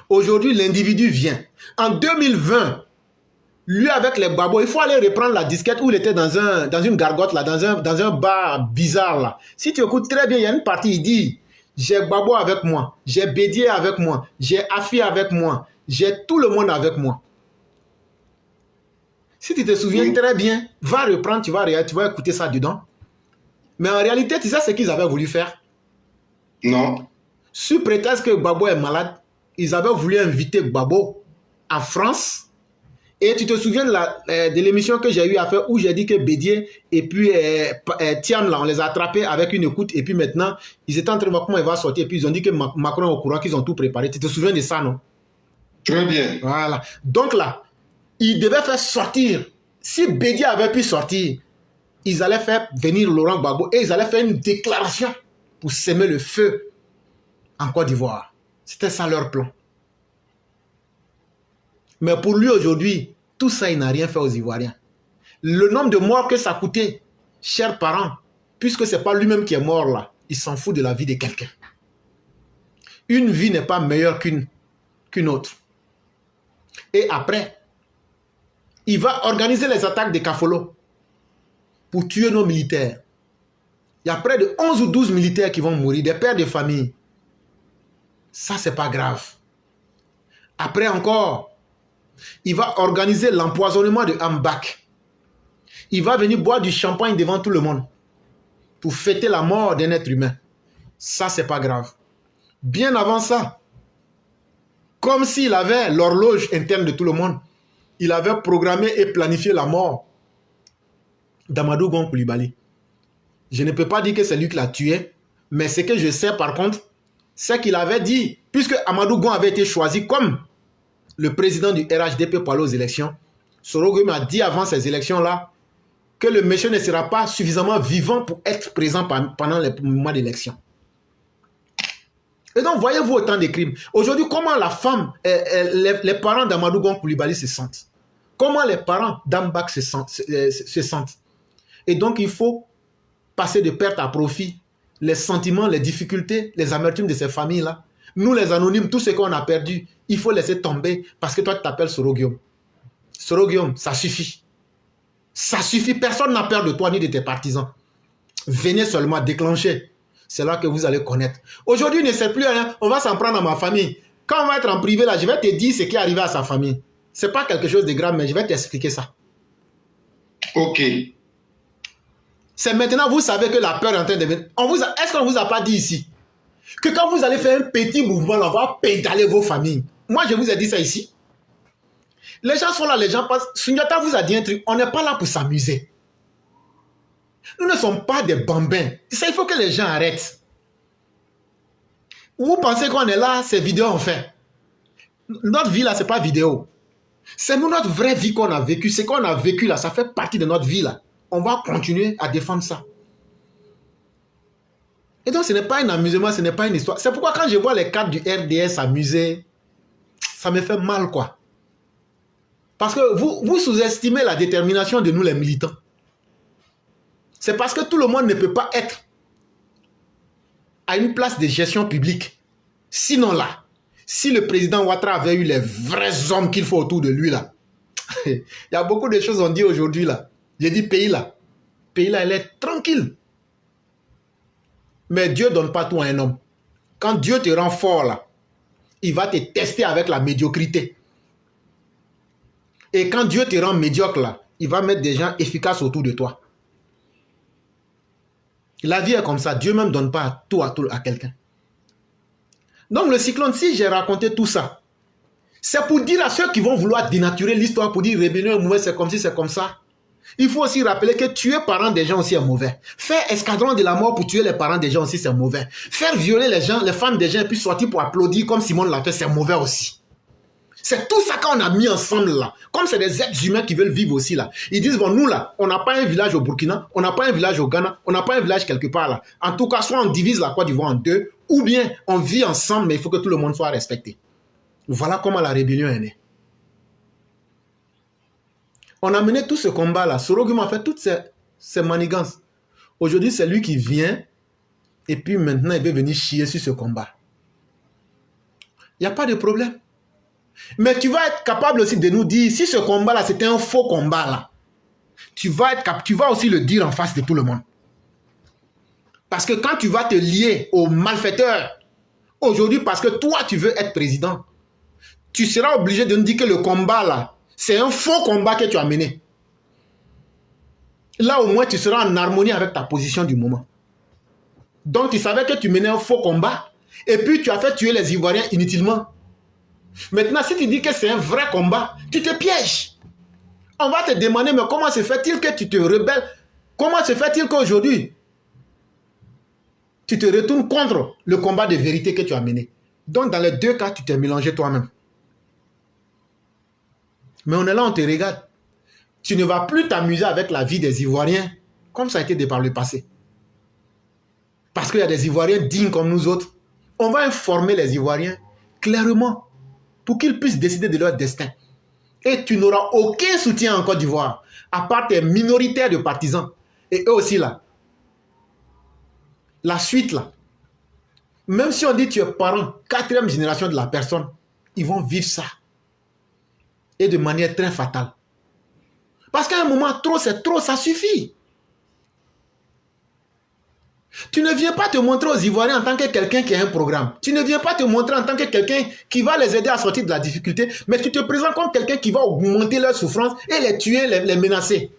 Aujourd'hui, l'individu vient. En 2020, lui avec les babos, il faut aller reprendre la disquette où il était dans une gargote, là, dans un bar bizarre. Là. Si tu écoutes très bien, il y a une partie, il dit, j'ai Babo avec moi, j'ai Bédié avec moi, j'ai Afi avec moi, j'ai tout le monde avec moi. Si tu te souviens très bien, va reprendre, tu vas écouter ça dedans. Mais en réalité, tu sais ce qu'ils avaient voulu faire? Non. Sous prétexte que Babo est malade, ils avaient voulu inviter Babo en France. Et tu te souviens de l'émission que j'ai eu à faire où j'ai dit que Bédié et puis Thiam, là, on les a attrapés avec une écoute. Et puis maintenant, ils étaient en train de voir comment il va sortir. Et puis ils ont dit que Macron est au courant, qu'ils ont tout préparé. Tu te souviens de ça, non? Très bien. Voilà. Donc là, ils devaient faire sortir. Si Bédié avait pu sortir, ils allaient faire venir Laurent Gbagbo et ils allaient faire une déclaration pour s'aimer le feu. en Côte d'Ivoire. C'était ça leur plan. Mais pour lui aujourd'hui, tout ça, il n'a rien fait aux Ivoiriens. Le nombre de morts que ça a coûté, chers parents, puisque ce n'est pas lui-même qui est mort là, il s'en fout de la vie de quelqu'un. Une vie n'est pas meilleure qu'une autre. Et après, il va organiser les attaques de Kafolo pour tuer nos militaires. Il y a près de 11 ou 12 militaires qui vont mourir, des pères de famille. Ça, c'est pas grave. Après encore, il va organiser l'empoisonnement de Hambak. Il va venir boire du champagne devant tout le monde pour fêter la mort d'un être humain. Ça, c'est pas grave. Bien avant ça, comme s'il avait l'horloge interne de tout le monde, il avait programmé et planifié la mort d'Amadou Gon Coulibaly. Je ne peux pas dire que c'est lui qui l'a tué, mais ce que je sais par contre, c'est qu'il avait dit, puisque Amadou Gon avait été choisi comme le président du RHDP pour aller aux élections, Soro Gueye m'a dit avant ces élections-là que le monsieur ne sera pas suffisamment vivant pour être présent pendant les mois d'élection. Et donc, voyez-vous autant de crimes. Aujourd'hui, comment la femme, les parents d'Amadou Gon Coulibaly se sentent? Comment les parents d'Hambak se sentent? Et donc, il faut passer de perte à profit les sentiments, les difficultés, les amertumes de ces familles-là. Nous, les anonymes, tout ce qu'on a perdu, il faut laisser tomber parce que toi, tu t'appelles Soro Gueye. Soro Gueye, ça suffit. Ça suffit. Personne n'a peur de toi ni de tes partisans. Venez seulement déclencher. C'est là que vous allez connaître. Aujourd'hui, ne sait plus rien. On va s'en prendre à ma famille. Quand on va être en privé, là, je vais te dire ce qui est arrivé à sa famille. Ce n'est pas quelque chose de grave, mais je vais t'expliquer ça. Ok. C'est maintenant, vous savez que la peur est en train de venir. Est-ce qu'on ne vous a pas dit ici que quand vous allez faire un petit mouvement, on va pédaler vos familles? Moi, je vous ai dit ça ici. Les gens sont là, les gens passent. Sundiata vous a dit un truc. On n'est pas là pour s'amuser. Nous ne sommes pas des bambins. Ça, il faut que les gens arrêtent. Vous pensez qu'on est là, c'est vidéo en fait. Notre vie là, c'est pas vidéo. C'est nous, notre vraie vie qu'on a vécue. Ce qu'on a vécu là, ça fait partie de notre vie là. On va continuer à défendre ça. Et donc, ce n'est pas un amusement, ce n'est pas une histoire. C'est pourquoi quand je vois les cadres du RDS s'amuser, ça me fait mal quoi. Parce que vous sous-estimez la détermination de nous les militants. C'est parce que tout le monde ne peut pas être à une place de gestion publique. Sinon là, si le président Ouattara avait eu les vrais hommes qu'il faut autour de lui là, il y a beaucoup de choses on dit aujourd'hui là. J'ai dit pays là, elle est tranquille. Mais Dieu ne donne pas tout à un homme. Quand Dieu te rend fort là, il va te tester avec la médiocrité. Et quand Dieu te rend médiocre là, il va mettre des gens efficaces autour de toi. La vie est comme ça. Dieu même ne donne pas tout à quelqu'un. Donc le cyclone, si j'ai raconté tout ça, c'est pour dire à ceux qui vont vouloir dénaturer l'histoire, pour dire rébellion est mauvais, c'est comme si c'est comme ça. Il faut aussi rappeler que tuer parents des gens aussi est mauvais. Faire escadron de la mort pour tuer les parents des gens aussi, c'est mauvais. Faire violer les gens, les femmes des gens, et puis sortir pour applaudir comme Simon l'a fait, c'est mauvais aussi. C'est tout ça qu'on a mis ensemble là. Comme c'est des êtres humains qui veulent vivre aussi là. Ils disent, bon, nous là, on n'a pas un village au Burkina, on n'a pas un village au Ghana, on n'a pas un village quelque part là. En tout cas, soit on divise la Côte d'Ivoire en deux, ou bien on vit ensemble, mais il faut que tout le monde soit respecté. Voilà comment la rébellion est née. On a mené tout ce combat là. Soro Gueye a fait toutes ces manigances. Aujourd'hui, c'est lui qui vient, et puis maintenant, il veut venir chier sur ce combat. Il n'y a pas de problème. Mais tu vas être capable aussi de nous dire, si ce combat-là, c'était un faux combat, là, tu vas aussi le dire en face de tout le monde. Parce que quand tu vas te lier aux malfaiteurs, aujourd'hui, parce que toi, tu veux être président, tu seras obligé de nous dire que le combat, là, c'est un faux combat que tu as mené. Là, au moins, tu seras en harmonie avec ta position du moment. Donc, tu savais que tu menais un faux combat, et puis tu as fait tuer les Ivoiriens inutilement. Maintenant, si tu dis que c'est un vrai combat, tu te pièges. On va te demander, mais comment se fait-il que tu te rebelles? Comment se fait-il qu'aujourd'hui, tu te retournes contre le combat de vérité que tu as mené? Donc, dans les deux cas, tu t'es mélangé toi-même. Mais on est là, on te regarde. Tu ne vas plus t'amuser avec la vie des Ivoiriens, comme ça a été dit par le passé. Parce qu'il y a des Ivoiriens dignes comme nous autres. On va informer les Ivoiriens clairement pour qu'ils puissent décider de leur destin. Et tu n'auras aucun soutien en Côte d'Ivoire, à part tes minoritaires de partisans. Et eux aussi là. La suite là. Même si on dit que tu es parent, 4e génération de la personne, ils vont vivre ça. Et de manière très fatale. Parce qu'à un moment, trop c'est trop, ça suffit. Tu ne viens pas te montrer aux Ivoiriens en tant que quelqu'un qui a un programme. Tu ne viens pas te montrer en tant que quelqu'un qui va les aider à sortir de la difficulté, mais tu te présentes comme quelqu'un qui va augmenter leur souffrance et les tuer, les menacer.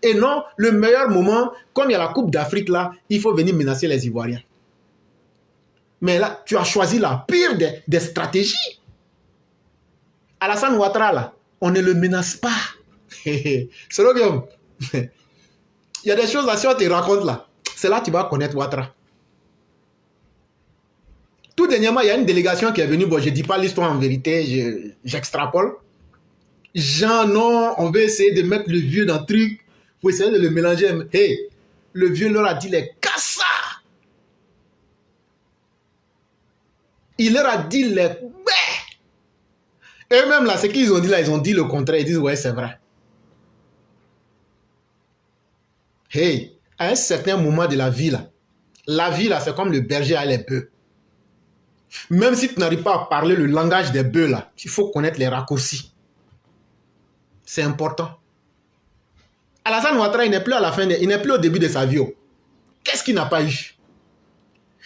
Et non, le meilleur moment, comme il y a la Coupe d'Afrique là, il faut venir menacer les Ivoiriens. Mais là, tu as choisi la pire des stratégies. Alassane Ouattara là, on ne le menace pas. C'est le il y a des choses là, si on te raconte là, c'est là que tu vas connaître Ouattara. Tout dernièrement, il y a une délégation qui est venue. Bon, je ne dis pas l'histoire en vérité, j'extrapole. Genre, non, on veut essayer de mettre le vieux dans le truc pour essayer de le mélanger. Hey, le vieux leur a dit les cassa. Il leur a dit les bé. Eux-mêmes, là, ce qu'ils ont dit là, ils ont dit le contraire. Ils disent, ouais, c'est vrai. Hey, à un certain moment de la vie, là, c'est comme le berger à les bœufs. Même si tu n'arrives pas à parler le langage des bœufs, là, il faut connaître les raccourcis. C'est important. Alassane Ouattara, il n'est plus à la fin, il n'est plus au début de sa vie. Qu'est-ce qu'il n'a pas eu?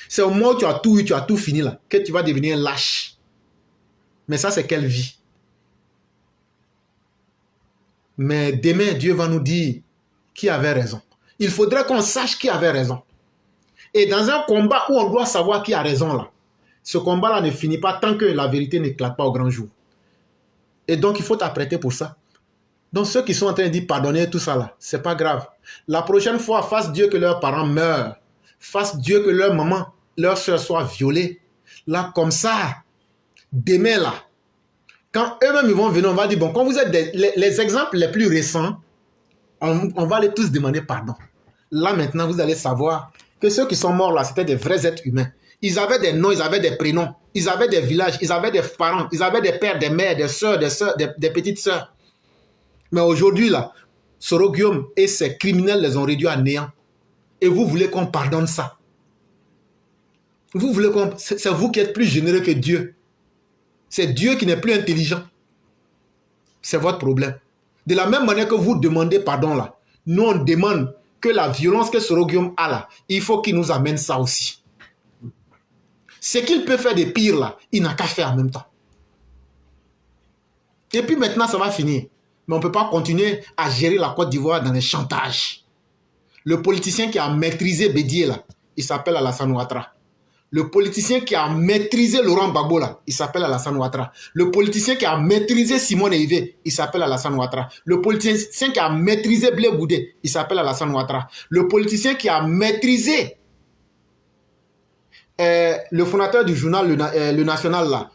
C'est au moment où tu as tout eu, tu as tout fini, là, que tu vas devenir lâche. Mais ça, c'est quelle vie? Mais demain, Dieu va nous dire qui avait raison. Il faudrait qu'on sache qui avait raison. Et dans un combat où on doit savoir qui a raison, là, ce combat-là ne finit pas tant que la vérité n'éclate pas au grand jour. Et donc, il faut t'apprêter pour ça. Donc, ceux qui sont en train de dire pardonner tout ça, là, c'est pas grave. La prochaine fois, fasse Dieu que leurs parents meurent. Fasse Dieu que leur maman, leur soeur soient violées. Là, comme ça, demain, là, quand eux-mêmes ils vont venir, on va dire, bon, quand vous êtes les exemples les plus récents, on va les tous demander pardon. Là, maintenant, vous allez savoir que ceux qui sont morts là, c'était des vrais êtres humains. Ils avaient des noms, ils avaient des prénoms, ils avaient des villages, ils avaient des parents, ils avaient des pères, des mères, des soeurs, des petites sœurs. Mais aujourd'hui, là, Soro Guillaume et ses criminels les ont réduits à néant. Et vous voulez qu'on pardonne ça? Vous voulez qu'on... C'est vous qui êtes plus généreux que Dieu. C'est Dieu qui n'est plus intelligent. C'est votre problème. De la même manière que vous demandez pardon là, nous on demande que la violence que Soro Guillaume a là, il faut qu'il nous amène ça aussi. Ce qu'il peut faire de pire là, il n'a qu'à faire en même temps. Et puis maintenant ça va finir. Mais on ne peut pas continuer à gérer la Côte d'Ivoire dans les chantages. Le politicien qui a maîtrisé Bédié là, il s'appelle Alassane Ouattara. Le politicien qui a maîtrisé Laurent Gbagbo là, il s'appelle Alassane Ouattara. Le politicien qui a maîtrisé Simone Eivé, il s'appelle Alassane Ouattara. Le politicien qui a maîtrisé Blé Goudé, il s'appelle Alassane Ouattara. Le politicien qui a maîtrisé le fondateur du journal Le National là,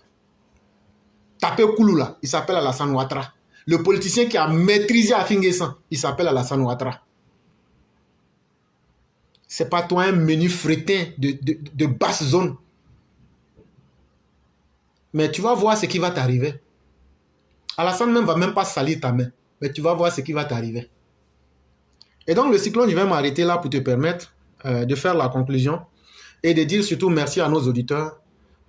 Tapé Koulou là, il s'appelle Alassane Ouattara. Le politicien qui a maîtrisé Afinguessan, il s'appelle Alassane Ouattara. C'est pas toi un menu frétin de basse zone. Mais tu vas voir ce qui va t'arriver. Alassane même va même pas salir ta main. Mais tu vas voir ce qui va t'arriver. Et donc le cyclone, je vais m'arrêter là pour te permettre de faire la conclusion et de dire surtout merci à nos auditeurs.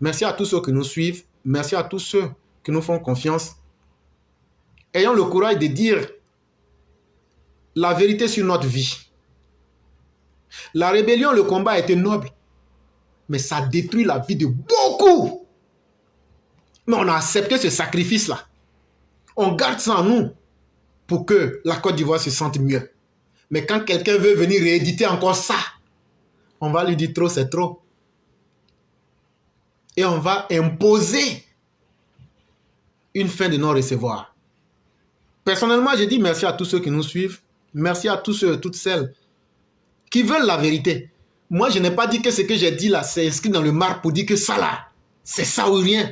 Merci à tous ceux qui nous suivent. Merci à tous ceux qui nous font confiance. Ayons le courage de dire la vérité sur notre vie. La rébellion, le combat a été noble, mais ça détruit la vie de beaucoup. Mais on a accepté ce sacrifice-là. On garde ça en nous pour que la Côte d'Ivoire se sente mieux. Mais quand quelqu'un veut venir rééditer encore ça, on va lui dire trop, c'est trop. Et on va imposer une fin de non-recevoir. Personnellement, je dis merci à tous ceux qui nous suivent. Merci à tous ceux et toutes celles qui veulent la vérité. Moi, je n'ai pas dit que ce que j'ai dit là, c'est inscrit dans le marbre pour dire que ça là, c'est ça ou rien.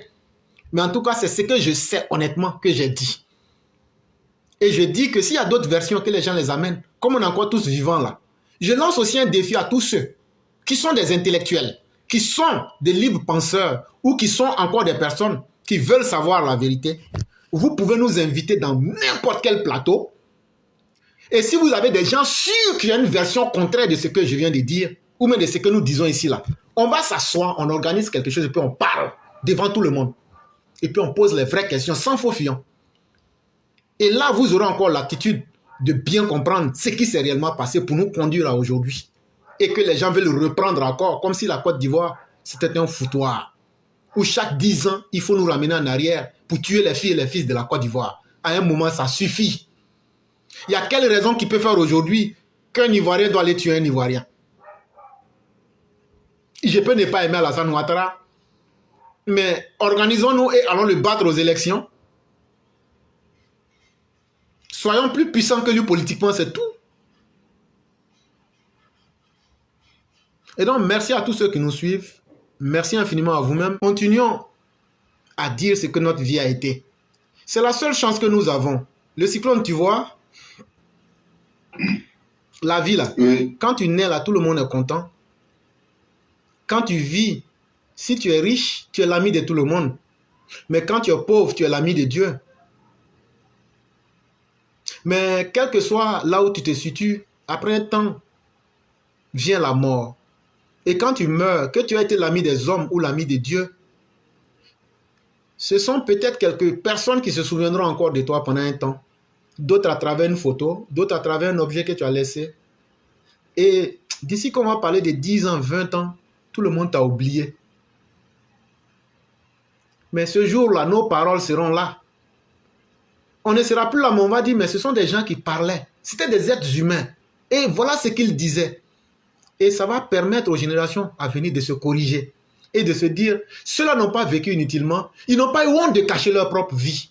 Mais en tout cas, c'est ce que je sais honnêtement que j'ai dit. Et je dis que s'il y a d'autres versions que les gens les amènent, comme on est encore tous vivants là, je lance aussi un défi à tous ceux qui sont des intellectuels, qui sont des libres penseurs ou qui sont encore des personnes qui veulent savoir la vérité, vous pouvez nous inviter dans n'importe quel plateau. Et si vous avez des gens sûrs qu'il y a une version contraire de ce que je viens de dire, ou même de ce que nous disons ici, là, on va s'asseoir, on organise quelque chose et puis on parle devant tout le monde. Et puis on pose les vraies questions sans faux fuyant. Et là, vous aurez encore l'attitude de bien comprendre ce qui s'est réellement passé pour nous conduire à aujourd'hui. Et que les gens veulent reprendre encore, comme si la Côte d'Ivoire, c'était un foutoir. Où chaque 10 ans, il faut nous ramener en arrière pour tuer les filles et les fils de la Côte d'Ivoire. À un moment, ça suffit. Il y a quelle raison qui peut faire aujourd'hui qu'un Ivoirien doit aller tuer un Ivoirien? Je peux ne pas aimer Alassane Ouattara, mais organisons-nous et allons le battre aux élections. Soyons plus puissants que lui politiquement, c'est tout. Et donc, merci à tous ceux qui nous suivent. Merci infiniment à vous-même. Continuons à dire ce que notre vie a été. C'est la seule chance que nous avons. Le cyclone, tu vois, la vie là, quand tu nais là, tout le monde est content. Quand tu vis, si tu es riche, tu es l'ami de tout le monde. Mais quand tu es pauvre, tu es l'ami de Dieu. Mais quel que soit là où tu te situes, après un temps, vient la mort. Et quand tu meurs, que tu as été l'ami des hommes ou l'ami de Dieu, ce sont peut-être quelques personnes qui se souviendront encore de toi pendant un temps. D'autres à travers une photo, d'autres à travers un objet que tu as laissé. Et d'ici qu'on va parler de 10 ans, 20 ans, tout le monde t'a oublié. Mais ce jour-là, nos paroles seront là. On ne sera plus là, mais on va dire, mais ce sont des gens qui parlaient. C'était des êtres humains. Et voilà ce qu'ils disaient. Et ça va permettre aux générations à venir de se corriger. Et de se dire, ceux-là n'ont pas vécu inutilement. Ils n'ont pas eu honte de cacher leur propre vie.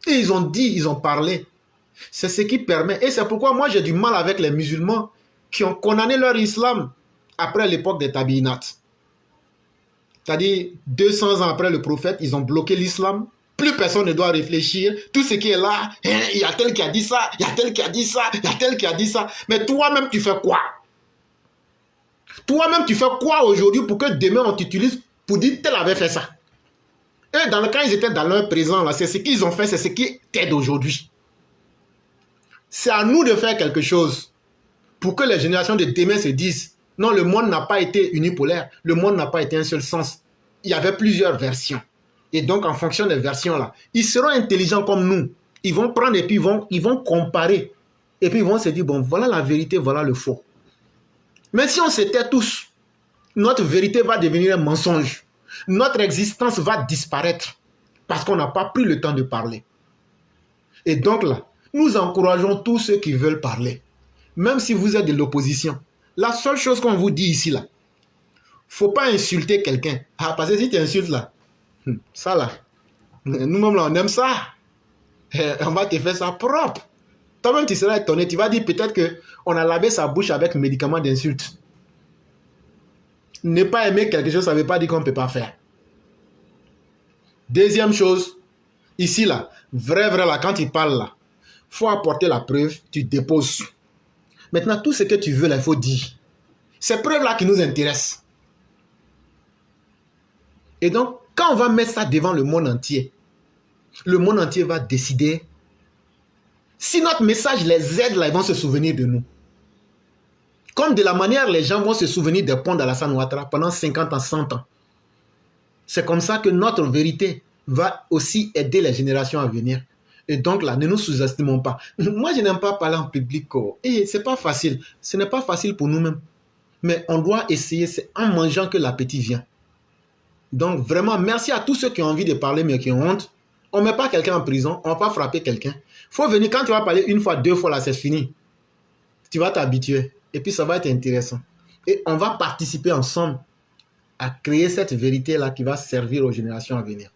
Et ils ont dit, ils ont parlé. C'est ce qui permet. Et c'est pourquoi moi j'ai du mal avec les musulmans qui ont condamné leur islam après l'époque des Tabinat. C'est-à-dire, 200 ans après le prophète, ils ont bloqué l'islam. Plus personne ne doit réfléchir. Tout ce qui est là, il y a tel qui a dit ça, il y a tel qui a dit ça, il y a tel qui a dit ça. Mais toi-même, tu fais quoi? Toi-même, tu fais quoi aujourd'hui pour que demain, on t'utilise pour dire tel avait fait ça? Et dans le cas, ils étaient dans leur présent, là, c'est ce qu'ils ont fait, c'est ce qui t'aide aujourd'hui. C'est à nous de faire quelque chose pour que les générations de demain se disent non, le monde n'a pas été unipolaire, le monde n'a pas été un seul sens. Il y avait plusieurs versions. Et donc, en fonction des versions-là, ils seront intelligents comme nous. Ils vont prendre et puis ils vont comparer. Et puis ils vont se dire, bon, voilà la vérité, voilà le faux. Mais si on se tait tous, notre vérité va devenir un mensonge. Notre existence va disparaître parce qu'on n'a pas pris le temps de parler. Et donc là, nous encourageons tous ceux qui veulent parler. Même si vous êtes de l'opposition. La seule chose qu'on vous dit ici, là, il ne faut pas insulter quelqu'un. Ah, parce que si tu insultes là, ça là, nous-mêmes là, on aime ça. On va te faire ça propre. Toi-même, tu seras étonné. Tu vas dire peut-être qu'on a lavé sa bouche avec médicaments d'insulte. Ne pas aimer quelque chose, ça ne veut pas dire qu'on ne peut pas faire. Deuxième chose, ici là, vrai là, quand il parle là, il faut apporter la preuve, tu déposes. Maintenant, tout ce que tu veux là, il faut dire. Ces preuves-là qui nous intéressent. Et donc, quand on va mettre ça devant le monde entier va décider. Si notre message les aide, là, ils vont se souvenir de nous. Comme de la manière les gens vont se souvenir des ponts d'Alassane Ouattara pendant 50 ans, 100 ans. C'est comme ça que notre vérité va aussi aider les générations à venir. Et donc là, ne nous sous-estimons pas. Moi, je n'aime pas parler en public. Et c'est pas facile. Ce n'est pas facile pour nous-mêmes. Mais on doit essayer. C'est en mangeant que l'appétit vient. Donc vraiment, merci à tous ceux qui ont envie de parler mais qui ont honte. On ne met pas quelqu'un en prison. On ne va pas frapper quelqu'un. Il faut venir, quand tu vas parler une fois, deux fois, là, c'est fini. Tu vas t'habituer. Et puis, ça va être intéressant. Et on va participer ensemble à créer cette vérité-là qui va servir aux générations à venir.